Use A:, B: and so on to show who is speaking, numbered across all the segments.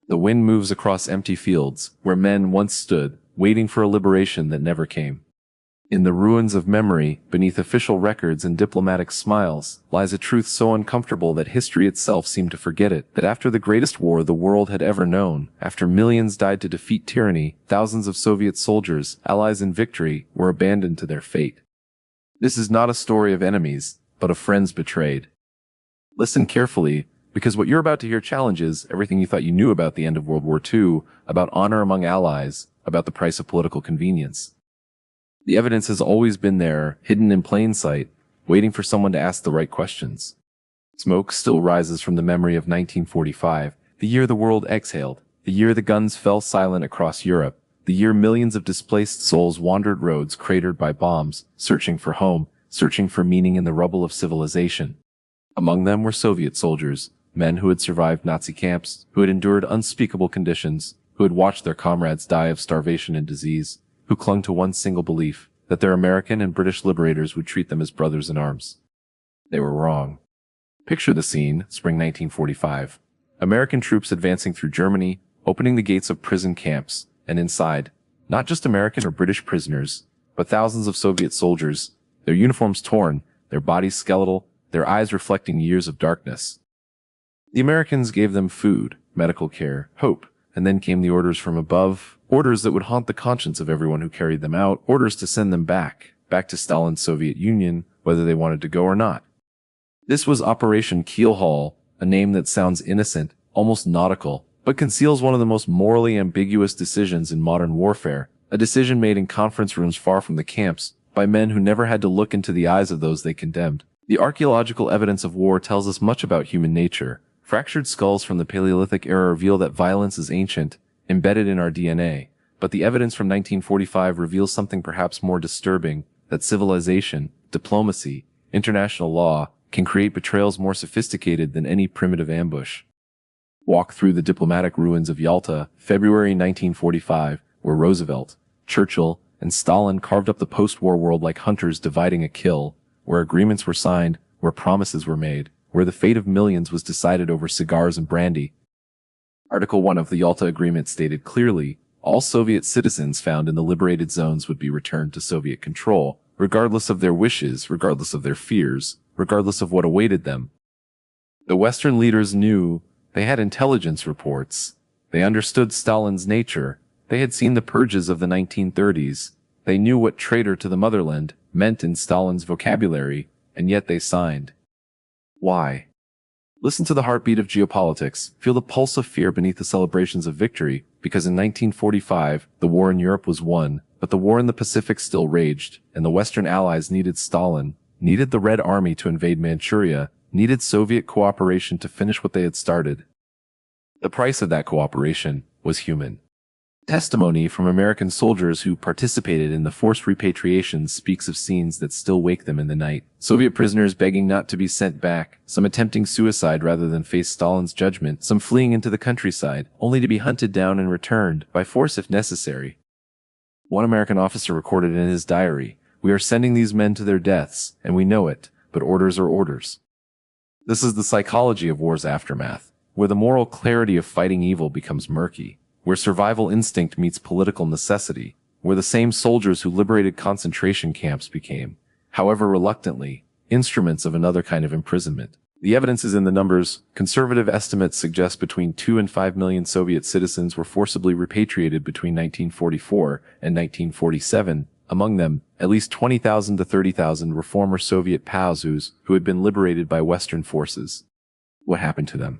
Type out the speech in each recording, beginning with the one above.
A: The wind moves across empty fields, where men once stood, waiting for a liberation that never came. In the ruins of memory, beneath official records and diplomatic smiles, lies a truth so uncomfortable that history itself seemed to forget it, that after the greatest war the world had ever known, after millions died to defeat tyranny, thousands of Soviet soldiers, allies in victory, were abandoned to their fate. This is not a story of enemies, but of friends betrayed. Listen carefully, because what you're about to hear challenges everything you thought you knew about the end of World War II, about honor among allies, about the price of political convenience. The evidence has always been there, hidden in plain sight, waiting for someone to ask the right questions. Smoke still rises from the memory of 1945, the year the world exhaled, the year the guns fell silent across Europe, the year millions of displaced souls wandered roads cratered by bombs, searching for home, searching for meaning in the rubble of civilization. Among them were Soviet soldiers, men who had survived Nazi camps, who had endured unspeakable conditions, who had watched their comrades die of starvation and disease, who clung to one single belief, that their American and British liberators would treat them as brothers in arms. They were wrong. Picture the scene, spring 1945. American troops advancing through Germany, opening the gates of prison camps, and inside, not just American or British prisoners, but thousands of Soviet soldiers, their uniforms torn, their bodies skeletal, their eyes reflecting years of darkness. The Americans gave them food, medical care, hope, and then came the orders from above, orders that would haunt the conscience of everyone who carried them out, orders to send them back to Stalin's Soviet Union, whether they wanted to go or not. This was Operation Keelhaul, a name that sounds innocent, almost nautical, but conceals one of the most morally ambiguous decisions in modern warfare, a decision made in conference rooms far from the camps, by men who never had to look into the eyes of those they condemned. The archaeological evidence of war tells us much about human nature. Fractured skulls from the Paleolithic era reveal that violence is ancient, embedded in our DNA, but the evidence from 1945 reveals something perhaps more disturbing, that civilization, diplomacy, international law can create betrayals more sophisticated than any primitive ambush. Walk through the diplomatic ruins of Yalta, February 1945, where Roosevelt, Churchill, and Stalin carved up the post-war world like hunters dividing a kill, where agreements were signed, where promises were made, where the fate of millions was decided over cigars and brandy. Article 1 of the Yalta Agreement stated clearly, all Soviet citizens found in the liberated zones would be returned to Soviet control, regardless of their wishes, regardless of their fears, regardless of what awaited them. The Western leaders knew, they had intelligence reports, they understood Stalin's nature, they had seen the purges of the 1930s, they knew what traitor to the motherland meant in Stalin's vocabulary, and yet they signed. Why? Listen to the heartbeat of geopolitics, feel the pulse of fear beneath the celebrations of victory, because in 1945, the war in Europe was won, but the war in the Pacific still raged, and the Western allies needed Stalin, needed the Red Army to invade Manchuria, needed Soviet cooperation to finish what they had started. The price of that cooperation was human. Testimony from American soldiers who participated in the forced repatriations speaks of scenes that still wake them in the night. Soviet prisoners begging not to be sent back, some attempting suicide rather than face Stalin's judgment, some fleeing into the countryside, only to be hunted down and returned, by force if necessary. One American officer recorded in his diary, "We are sending these men to their deaths, and we know it, but orders are orders." This is the psychology of war's aftermath, where the moral clarity of fighting evil becomes murky, where survival instinct meets political necessity, where the same soldiers who liberated concentration camps became, however reluctantly, instruments of another kind of imprisonment. The evidence is in the numbers. Conservative estimates suggest between 2 and 5 million Soviet citizens were forcibly repatriated between 1944 and 1947. Among them, at least 20,000 to 30,000 were former Soviet POWs who had been liberated by Western forces. What happened to them?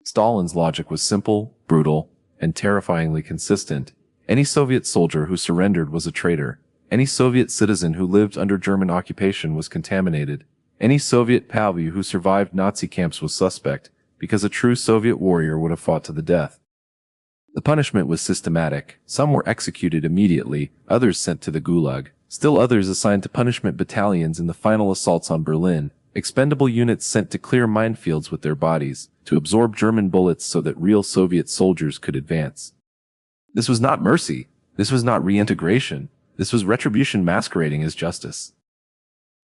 A: Stalin's logic was simple, brutal, and terrifyingly consistent. Any Soviet soldier who surrendered was a traitor. Any Soviet citizen who lived under German occupation was contaminated. Any Soviet POW who survived Nazi camps was suspect, because a true Soviet warrior would have fought to the death. The punishment was systematic. Some were executed immediately, others sent to the Gulag, still others assigned to punishment battalions in the final assaults on Berlin, expendable units sent to clear minefields with their bodies, to absorb German bullets so that real Soviet soldiers could advance. This was not mercy. This was not reintegration. This was retribution masquerading as justice.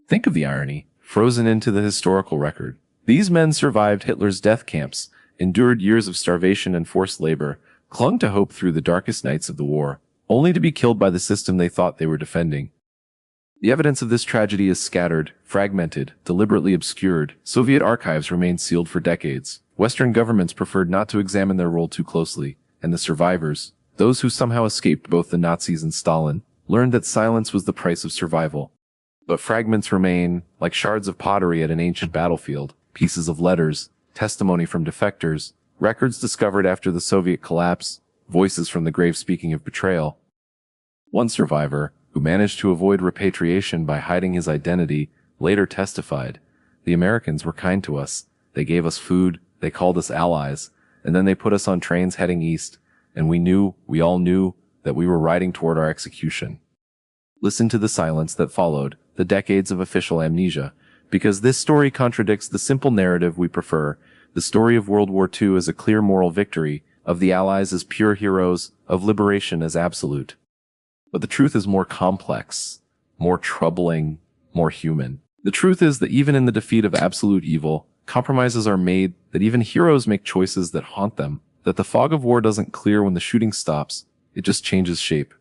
A: Think of the irony, frozen into the historical record. These men survived Hitler's death camps, endured years of starvation and forced labor, clung to hope through the darkest nights of the war, only to be killed by the system they thought they were defending. The evidence of this tragedy is scattered, fragmented, deliberately obscured. Soviet archives remained sealed for decades. Western governments preferred not to examine their role too closely, and the survivors, those who somehow escaped both the Nazis and Stalin, learned that silence was the price of survival. But fragments remain, like shards of pottery at an ancient battlefield, pieces of letters, testimony from defectors, records discovered after the Soviet collapse, voices from the grave speaking of betrayal. One survivor, who managed to avoid repatriation by hiding his identity, later testified, "The Americans were kind to us. They gave us food, they called us allies, and then they put us on trains heading east, and we all knew, that we were riding toward our execution." Listen to the silence that followed, the decades of official amnesia, because this story contradicts the simple narrative we prefer, the story of World War II as a clear moral victory, of the Allies as pure heroes, of liberation as absolute. But the truth is more complex, more troubling, more human. The truth is that even in the defeat of absolute evil, compromises are made, that even heroes make choices that haunt them, that the fog of war doesn't clear when the shooting stops, it just changes shape.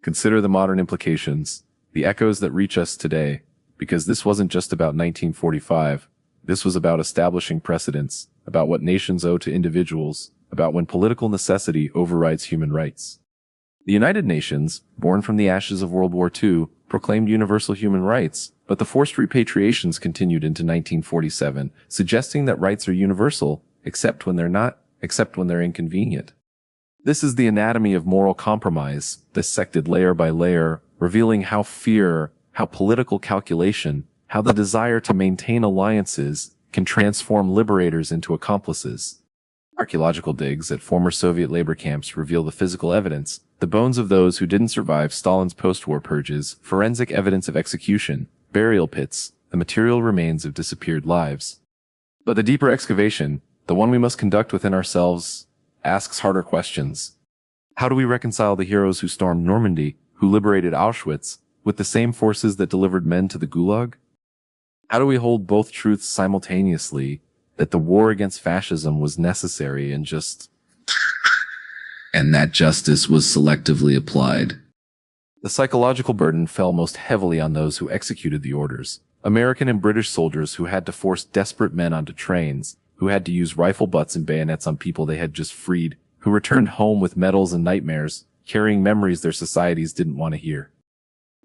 A: Consider the modern implications, the echoes that reach us today, because this wasn't just about 1945, this was about establishing precedents, about what nations owe to individuals, about when political necessity overrides human rights. The United Nations, born from the ashes of World War II, proclaimed universal human rights, but the forced repatriations continued into 1947, suggesting that rights are universal, except when they're not, except when they're inconvenient. This is the anatomy of moral compromise, dissected layer by layer, revealing how fear, how political calculation, how the desire to maintain alliances can transform liberators into accomplices. Archaeological digs at former Soviet labor camps reveal the physical evidence, the bones of those who didn't survive Stalin's post-war purges, forensic evidence of execution, burial pits, the material remains of disappeared lives. But the deeper excavation, the one we must conduct within ourselves, asks harder questions. How do we reconcile the heroes who stormed Normandy, who liberated Auschwitz, with the same forces that delivered men to the Gulag? How do we hold both truths simultaneously, that the war against fascism was necessary and that justice was selectively applied? The psychological burden fell most heavily on those who executed the orders. American and British soldiers who had to force desperate men onto trains, who had to use rifle butts and bayonets on people they had just freed, who returned home with medals and nightmares, carrying memories their societies didn't want to hear.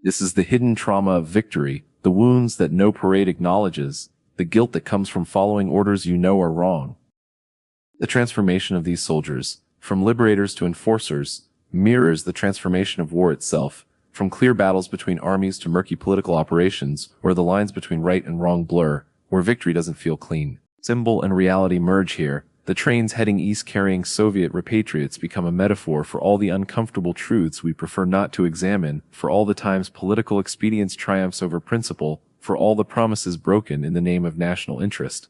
A: This is the hidden trauma of victory, the wounds that no parade acknowledges, the guilt that comes from following orders you know are wrong. The transformation of these soldiers, from liberators to enforcers, mirrors the transformation of war itself, from clear battles between armies to murky political operations, where the lines between right and wrong blur, where victory doesn't feel clean. Symbol and reality merge here. The trains heading east carrying Soviet repatriates become a metaphor for all the uncomfortable truths we prefer not to examine, for all the times political expedience triumphs over principle, for all the promises broken in the name of national interest.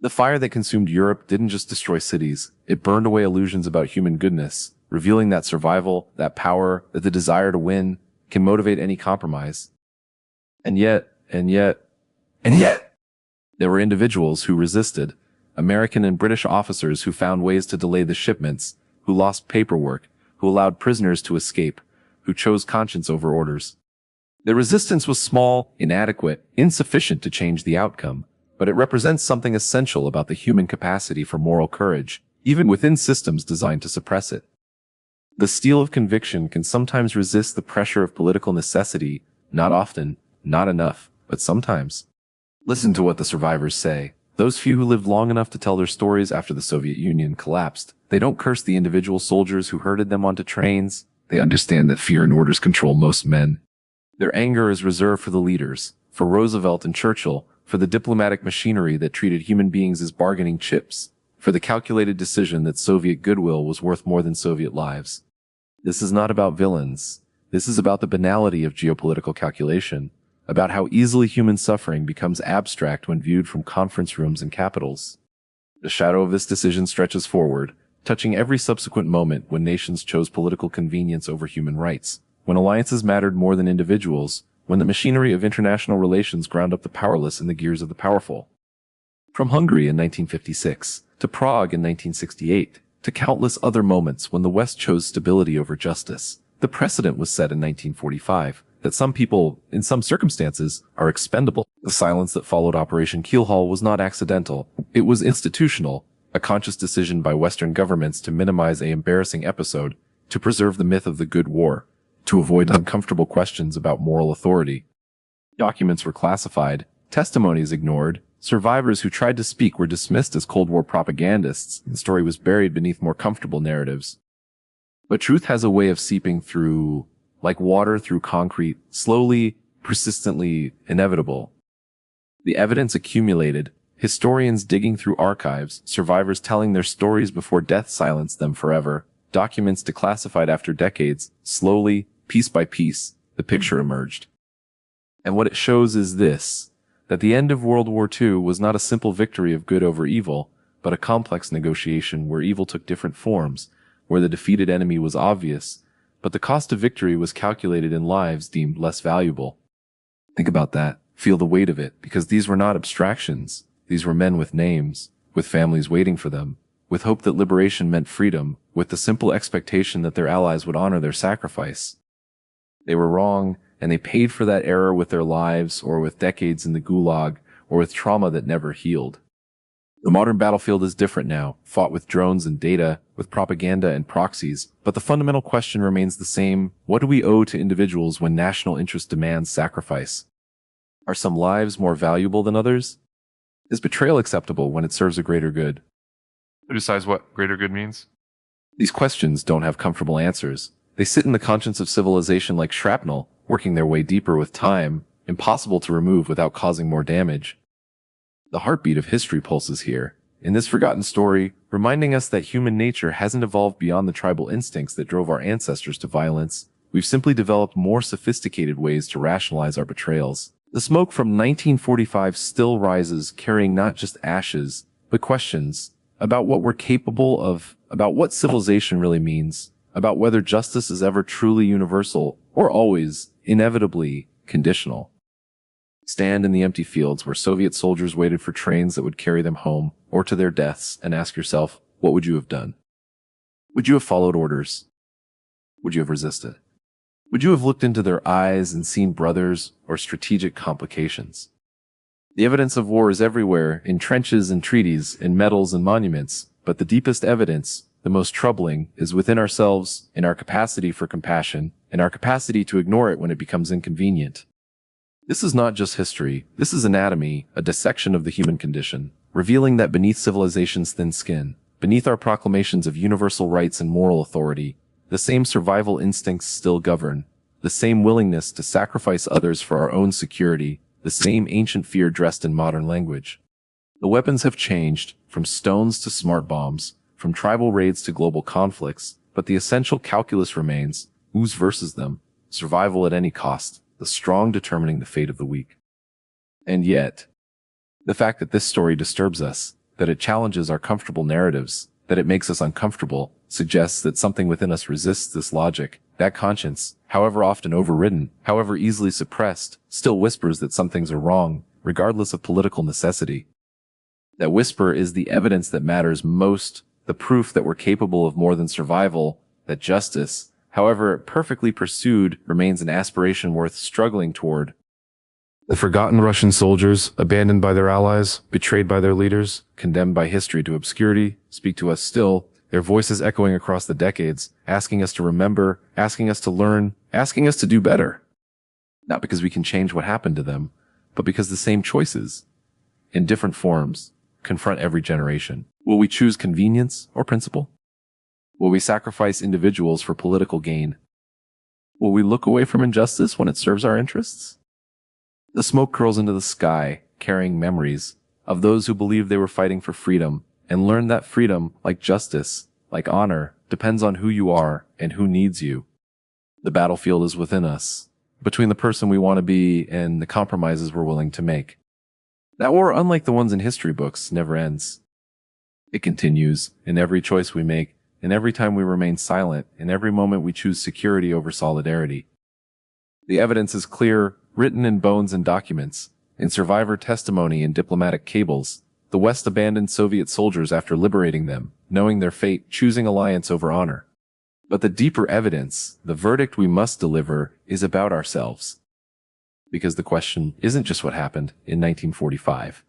A: The fire that consumed Europe didn't just destroy cities, it burned away illusions about human goodness, revealing that survival, that power, that the desire to win can motivate any compromise. And yet, there were individuals who resisted, American and British officers who found ways to delay the shipments, who lost paperwork, who allowed prisoners to escape, who chose conscience over orders. Their resistance was small, inadequate, insufficient to change the outcome, but it represents something essential about the human capacity for moral courage, even within systems designed to suppress it. The steel of conviction can sometimes resist the pressure of political necessity, not often, not enough, but sometimes. Listen to what the survivors say. Those few who lived long enough to tell their stories after the Soviet Union collapsed. They don't curse the individual soldiers who herded them onto trains. They understand that fear and orders control most men. Their anger is reserved for the leaders, for Roosevelt and Churchill, for the diplomatic machinery that treated human beings as bargaining chips, for the calculated decision that Soviet goodwill was worth more than Soviet lives. This is not about villains. This is about the banality of geopolitical calculation, about how easily human suffering becomes abstract when viewed from conference rooms and capitals. The shadow of this decision stretches forward, touching every subsequent moment when nations chose political convenience over human rights, when alliances mattered more than individuals, when the machinery of international relations ground up the powerless in the gears of the powerful. From Hungary in 1956, to Prague in 1968, to countless other moments when the West chose stability over justice, the precedent was set in 1945 that some people, in some circumstances, are expendable. The silence that followed Operation Keelhaul was not accidental. It was institutional, a conscious decision by Western governments to minimize an embarrassing episode, to preserve the myth of the good war, to avoid uncomfortable questions about moral authority. Documents were classified, testimonies ignored, survivors who tried to speak were dismissed as Cold War propagandists, and the story was buried beneath more comfortable narratives. But truth has a way of seeping through, like water through concrete, slowly, persistently, inevitable. The evidence accumulated, historians digging through archives, survivors telling their stories before death silenced them forever, documents declassified after decades, slowly, piece by piece, the picture emerged. And what it shows is this, that the end of World War II was not a simple victory of good over evil, but a complex negotiation where evil took different forms, where the defeated enemy was obvious, but the cost of victory was calculated in lives deemed less valuable. Think about that. Feel the weight of it, because these were not abstractions. These were men with names, with families waiting for them, with hope that liberation meant freedom, with the simple expectation that their allies would honor their sacrifice. They were wrong, and they paid for that error with their lives, or with decades in the gulag, or with trauma that never healed. The modern battlefield is different now, fought with drones and data, with propaganda and proxies, but the fundamental question remains the same: what do we owe to individuals when national interest demands sacrifice? Are some lives more valuable than others? Is betrayal acceptable when it serves a greater good?
B: Who decides what greater good means?
A: These questions don't have comfortable answers. They sit in the conscience of civilization like shrapnel, working their way deeper with time, impossible to remove without causing more damage. The heartbeat of history pulses here, in this forgotten story, reminding us that human nature hasn't evolved beyond the tribal instincts that drove our ancestors to violence. We've simply developed more sophisticated ways to rationalize our betrayals. The smoke from 1945 still rises, carrying not just ashes, but questions about what we're capable of, about what civilization really means, about whether justice is ever truly universal or always, inevitably, conditional. Stand in the empty fields where Soviet soldiers waited for trains that would carry them home or to their deaths and ask yourself, what would you have done? Would you have followed orders? Would you have resisted? Would you have looked into their eyes and seen brothers or strategic complications? The evidence of war is everywhere, in trenches and treaties, in medals and monuments, but the deepest evidence, the most troubling, is within ourselves, in our capacity for compassion, in our capacity to ignore it when it becomes inconvenient. This is not just history, this is anatomy, a dissection of the human condition, revealing that beneath civilization's thin skin, beneath our proclamations of universal rights and moral authority, the same survival instincts still govern, the same willingness to sacrifice others for our own security, the same ancient fear dressed in modern language. The weapons have changed, from stones to smart bombs, from tribal raids to global conflicts, but the essential calculus remains: whose versus them, survival at any cost, the strong determining the fate of the weak. And yet, the fact that this story disturbs us, that it challenges our comfortable narratives, that it makes us uncomfortable, suggests that something within us resists this logic. That conscience, however often overridden, however easily suppressed, still whispers that some things are wrong, regardless of political necessity. That whisper is the evidence that matters most, the proof that we're capable of more than survival, that justice, however perfectly pursued, remains an aspiration worth struggling toward. The forgotten Russian soldiers, abandoned by their allies, betrayed by their leaders, condemned by history to obscurity, speak to us still, their voices echoing across the decades, asking us to remember, asking us to learn, asking us to do better. Not because we can change what happened to them, but because the same choices, in different forms, confront every generation. Will we choose convenience or principle? Will we sacrifice individuals for political gain? Will we look away from injustice when it serves our interests? The smoke curls into the sky, carrying memories of those who believed they were fighting for freedom, and learned that freedom, like justice, like honor, depends on who you are and who needs you. The battlefield is within us, between the person we want to be and the compromises we're willing to make. That war, unlike the ones in history books, never ends. It continues in every choice we make, in every time we remain silent, in every moment we choose security over solidarity. The evidence is clear, written in bones and documents, in survivor testimony and diplomatic cables. The West abandoned Soviet soldiers after liberating them, knowing their fate, choosing alliance over honor. But the deeper evidence, the verdict we must deliver, is about ourselves. Because the question isn't just what happened in 1945.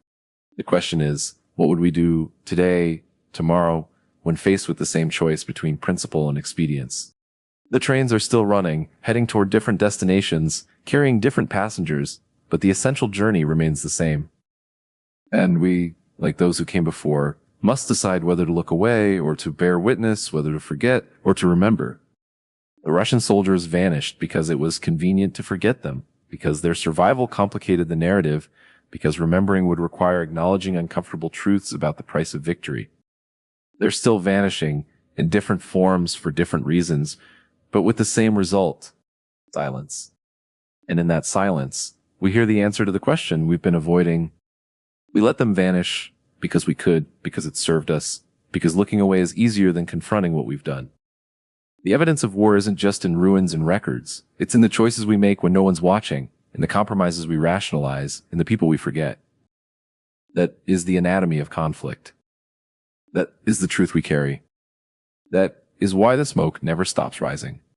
A: The question is, what would we do today, tomorrow, when faced with the same choice between principle and expedience? The trains are still running, heading toward different destinations, carrying different passengers, but the essential journey remains the same. And we, like those who came before, must decide whether to look away or to bear witness, whether to forget or to remember. The Russian soldiers vanished because it was convenient to forget them, because their survival complicated the narrative, because remembering would require acknowledging uncomfortable truths about the price of victory. They're still vanishing in different forms for different reasons, but with the same result: silence. And in that silence, we hear the answer to the question we've been avoiding. We let them vanish because we could, because it served us, because looking away is easier than confronting what we've done. The evidence of war isn't just in ruins and records. It's in the choices we make when no one's watching, in the compromises we rationalize, in the people we forget. That is the anatomy of conflict. That is the truth we carry. That is why the smoke never stops rising.